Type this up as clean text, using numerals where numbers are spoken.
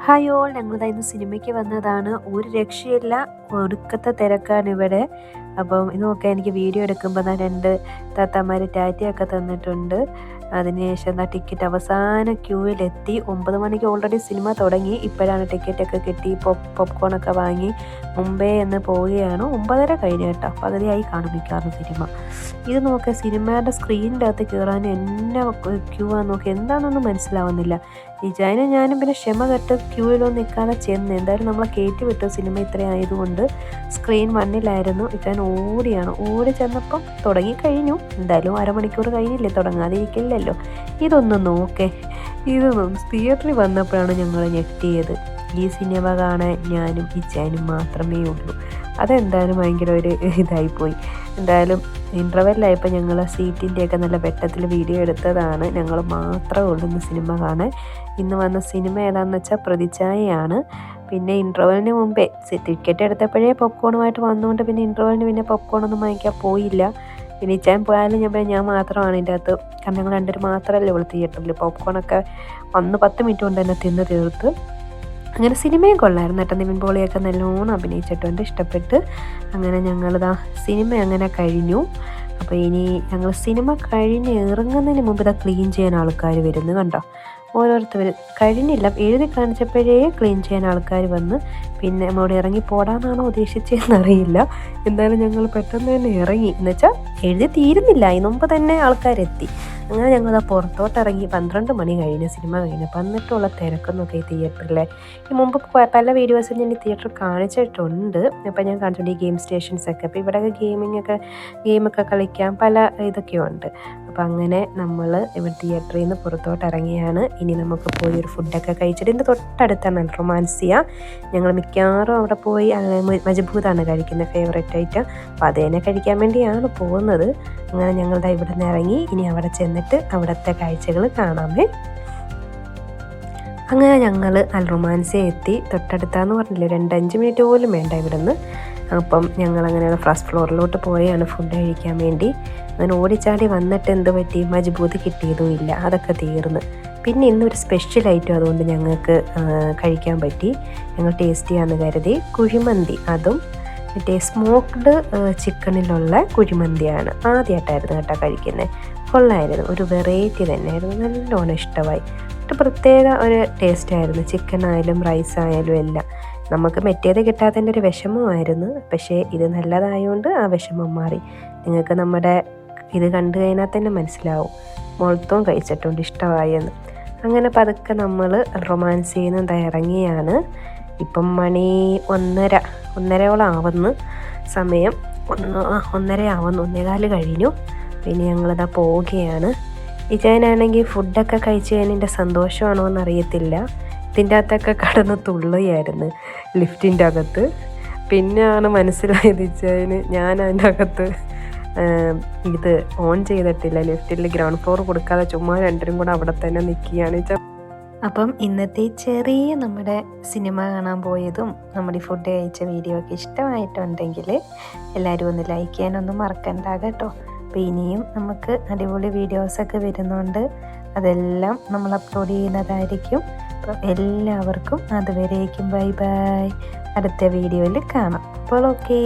Hi all, ഞങ്ങളിതാ ഇന്ന് സിനിമയ്ക്ക് വന്നതാണ്. ഒരു രക്ഷയില്ല, ഒടുക്കത്തെ തിരക്കാണ് ഇവിടെ. അപ്പം ഇത് നോക്കാം, എനിക്ക് വീഡിയോ എടുക്കുമ്പോൾ രണ്ട് താത്താമാർ ടാറ്റയൊക്കെ തന്നിട്ടുണ്ട്. അതിനുശേഷം എന്താ ടിക്കറ്റ് അവസാന ക്യൂവിലെത്തി. 9 മണിക്ക് ഓൾറെഡി സിനിമ തുടങ്ങി. ഇപ്പോഴാണ് ടിക്കറ്റൊക്കെ കിട്ടി, പോപ്കോണൊക്കെ വാങ്ങി മുമ്പേ എന്ന് പോവുകയാണ്. 9:30 കഴിഞ്ഞ് കേട്ടോ, പകുതിയായി കാണും മിക്കവാറും സിനിമ. ഇത് നോക്കുക, സിനിമയുടെ സ്ക്രീനിൻ്റെ അകത്ത് കയറാൻ എന്നെ ക്യൂ ആണെന്ന് നോക്കി, എന്താണെന്നൊന്നും മനസ്സിലാവുന്നില്ല. ഇജാനും ഞാനും പിന്നെ ക്ഷമ കെട്ട് ക്യൂയിലൊന്നും നിൽക്കാതെ ചെന്ന്. എന്തായാലും നമ്മളെ കയറ്റി വിട്ടു, സിനിമ ഇത്രയും ആയതുകൊണ്ട്. സ്ക്രീൻ 1-ലായിരുന്നു. ഇജാൻ ഓടി ചെന്നപ്പം തുടങ്ങിക്കഴിഞ്ഞു. എന്തായാലും അരമണിക്കൂർ കഴിഞ്ഞില്ലേ, തുടങ്ങാതെ ഇരിക്കില്ലല്ലോ. ഇതൊന്ന് നോക്കേ, ഇതൊന്നും തിയേറ്ററിൽ വന്നപ്പോഴാണ് ഞങ്ങൾ ഞെട്ടിയത്. ഈ സിനിമ കാണാൻ ഞാനും ഇജാനും മാത്രമേ ഉള്ളൂ. അതെന്തായാലും ഭയങ്കര ഒരു ഇതായിപ്പോയി. എന്തായാലും ഇൻ്റർവെല്ലായപ്പോൾ ഞങ്ങൾ സീറ്റിൻ്റെയൊക്കെ നല്ല വെട്ടത്തിൽ വീഡിയോ എടുത്തതാണ്. ഞങ്ങൾ മാത്രമേ ഉള്ളൂ ഇന്ന് സിനിമ കാണാൻ. ഇന്ന് വന്ന സിനിമ ഏതാണെന്ന് വെച്ചാൽ പ്രതിച്ഛായയാണ്. പിന്നെ ഇൻ്റർവെല്ലിന് മുമ്പേ ടിക്കറ്റ് എടുത്തപ്പോഴേ പോപ്കോണുമായിട്ട് വന്നുകൊണ്ട് പിന്നെ ഇൻ്റർവെല്ലിന് പിന്നെ പോപ്കോണൊന്നും വാങ്ങിക്കാൻ പോയില്ല. പിന്നെ ഇച്ചാൻ പോയാലും ഞാൻ മാത്രമാണ് ഇതിൻ്റെ അകത്ത്. കാരണം ഞങ്ങൾ രണ്ടുപേരും മാത്രമല്ലേ ഉള്ളൂ തിയേറ്ററിൽ. പോപ്കോണൊക്കെ വന്ന് 10 മിനിറ്റ് കൊണ്ട് തന്നെ തിന്ന് തീർത്ത്. അങ്ങനെ സിനിമയും കൊള്ളായിരുന്നു കേട്ടോ. നിവിൻ പോളിയൊക്കെ നല്ലോണം അഭിനയിച്ചിട്ടുണ്ട്, ഇഷ്ടപ്പെട്ട്. അങ്ങനെ ഞങ്ങളിതാ സിനിമ അങ്ങനെ കഴിഞ്ഞു. അപ്പോൾ ഇനി ഞങ്ങൾ സിനിമ കഴിഞ്ഞ് ഇറങ്ങുന്നതിന് മുമ്പ് ഇതാ ക്ലീൻ ചെയ്യാൻ ആൾക്കാർ വരുന്നു കണ്ടോ. ഓരോരുത്തർ കഴിഞ്ഞില്ല, എഴുതി കാണിച്ചപ്പോഴേ ക്ലീൻ ചെയ്യാൻ ആൾക്കാർ വന്ന്. പിന്നെ നമ്മളോട് ഇറങ്ങി പോടാന്നാണോ ഉദ്ദേശിച്ചതെന്നറിയില്ല. എന്തായാലും ഞങ്ങൾ പെട്ടെന്ന് തന്നെ ഇറങ്ങി. എന്നുവെച്ചാൽ എഴുതി തീരുന്നില്ല, അതിന് മുമ്പ് തന്നെ ആൾക്കാരെത്തി. അങ്ങനെ ഞങ്ങൾ പുറത്തോട്ടിറങ്ങി. 12 മണി കഴിഞ്ഞ് സിനിമ കഴിഞ്ഞ്. എന്നിട്ടുള്ള തിരക്കൊന്നൊക്കെ ഈ തിയേറ്ററിലെ. ഈ മുമ്പ് പല വീഡിയോസും ഞാൻ ഈ തിയേറ്ററിൽ കാണിച്ചിട്ടുണ്ട്. അപ്പോൾ ഞാൻ കാണിച്ചിട്ടുണ്ട് ഈ ഗെയിം സ്റ്റേഷൻസൊക്കെ. അപ്പോൾ ഇവിടെയൊക്കെ ഗെയിമൊക്കെ കളിക്കാൻ പല ഇതൊക്കെയുണ്ട്. അപ്പോൾ അങ്ങനെ നമ്മൾ ഇവിടെ തിയേറ്ററിൽ നിന്ന് പുറത്തോട്ട് ഇറങ്ങിയാണ്. ഇനി നമുക്ക് പോയി ഒരു ഫുഡൊക്കെ കഴിച്ചിട്ട്, ഇതിൻ്റെ തൊട്ടടുത്താണ് റൊമാൻസിയ. ഞങ്ങൾ മിക്കവാറും അവിടെ പോയി മജ്ബൂതാണ് കഴിക്കുന്നത്, ഫേവറേറ്റ് ഐറ്റം. അപ്പോൾ അത് തന്നെ കഴിക്കാൻ വേണ്ടിയാണ് പോകുന്നത്. അങ്ങനെ ഞങ്ങളുടെ ഇവിടെ നിന്ന് ഇറങ്ങി. ഇനി അവിടെ ചെന്നിട്ട് അവിടുത്തെ കാഴ്ചകൾ കാണാമേ. അങ്ങനെ ഞങ്ങൾ റൊമാൻസിയ എത്തി. തൊട്ടടുത്താന്ന് പറഞ്ഞില്ലേ, 2-5 മിനിറ്റ് പോലും വേണ്ട ഇവിടെ നിന്ന്. അപ്പം ഞങ്ങളങ്ങനെ ഫസ്റ്റ് ഫ്ലോറിലോട്ട് പോയാണ് ഫുഡ് കഴിക്കാൻ വേണ്ടി. അങ്ങനെ ഓടിച്ചാടി വന്നിട്ട് എന്ത് പറ്റി, മജ്ബൂത് കിട്ടിയതും ഇല്ല, അതൊക്കെ തീർന്ന്. പിന്നെ ഇന്നൊരു സ്പെഷ്യൽ ഐറ്റം അതുകൊണ്ട് ഞങ്ങൾക്ക് കഴിക്കാൻ പറ്റി. ഞങ്ങൾ ടേസ്റ്റ് ചെയ്യാമെന്ന് കരുതി കുഴിമന്തി. അതും മറ്റേ സ്മോക്ക്ഡ് ചിക്കനിലുള്ള കുഴിമന്തിയാണ്. ആദ്യമായിട്ടായിരുന്നു കേട്ടോ കഴിക്കുന്നത്. കൊള്ളായിരുന്നു, ഒരു വെറൈറ്റി തന്നെയായിരുന്നു, നല്ലോണം ഇഷ്ടമായി. ഒരു പ്രത്യേക ഒരു ടേസ്റ്റായിരുന്നു. ചിക്കനായാലും റൈസായാലും എല്ലാം. നമുക്ക് മറ്റേത് കിട്ടാത്തതിൻ്റെ ഒരു വിഷമമായിരുന്നു. പക്ഷേ ഇത് നല്ലതായതുകൊണ്ട് ആ വിഷമം മാറി. നിങ്ങൾക്ക് നമ്മുടെ ഇത് കണ്ടു കഴിഞ്ഞാൽ തന്നെ മനസ്സിലാവും, മൊത്തവും കഴിച്ചിട്ടുണ്ട്, ഇഷ്ടമായെന്ന്. അങ്ങനെ പതുക്കെ നമ്മൾ റൊമാൻസിയിൽ നിന്ന് ഇറങ്ങിയാണ്. ഇപ്പം മണി 1:30 ആവുന്നു. സമയം 1:30 ആവുന്നു, 1:15 കഴിഞ്ഞു. പിന്നെ ഞങ്ങളിതാ പോവുകയാണ്. ഇജാനാണെങ്കിൽ ഫുഡൊക്കെ കഴിച്ച് കഴിഞ്ഞതിൻ്റെ സന്തോഷമാണോ എന്നറിയത്തില്ല, ഇതിൻ്റെ അകത്തൊക്കെ കടന്ന് തുള്ളുകയായിരുന്നു ലിഫ്റ്റിൻ്റെ അകത്ത്. പിന്നെയാണ് മനസ്സിലായത് ഇജാന് ഞാൻ അതിൻ്റെ അകത്ത് ഇത് ഓൺ ചെയ്തിട്ടില്ല. ലിഫ്റ്റിൽ ഗ്രൗണ്ട് ഫ്ലോർ കൊടുക്കാതെ ചുമ്മാ രണ്ടുപേരും കൂടെ അവിടെ തന്നെ നിൽക്കുകയാണ്. അപ്പം ഇന്നത്തെ ചെറിയ നമ്മുടെ സിനിമ കാണാൻ പോയതും നമ്മുടെ ഫുഡ് കഴിച്ച വീഡിയോ ഒക്കെ ഇഷ്ടമായിട്ടുണ്ടെങ്കിൽ എല്ലാവരും ഒന്ന് ലൈക്ക് ചെയ്യാനൊന്നും മറക്കണ്ട കേട്ടോ. അപ്പോൾ ഇനിയും നമുക്ക് അടിപൊളി വീഡിയോസൊക്കെ വരുന്നുണ്ട്, അതെല്ലാം നമ്മൾ അപ്ലോഡ് ചെയ്യുന്നതായിരിക്കും. അപ്പോൾ എല്ലാവർക്കും അതുവരേക്കും ബൈ ബൈ. അടുത്ത വീഡിയോയിൽ കാണാം. അപ്പോൾ ഓക്കേ.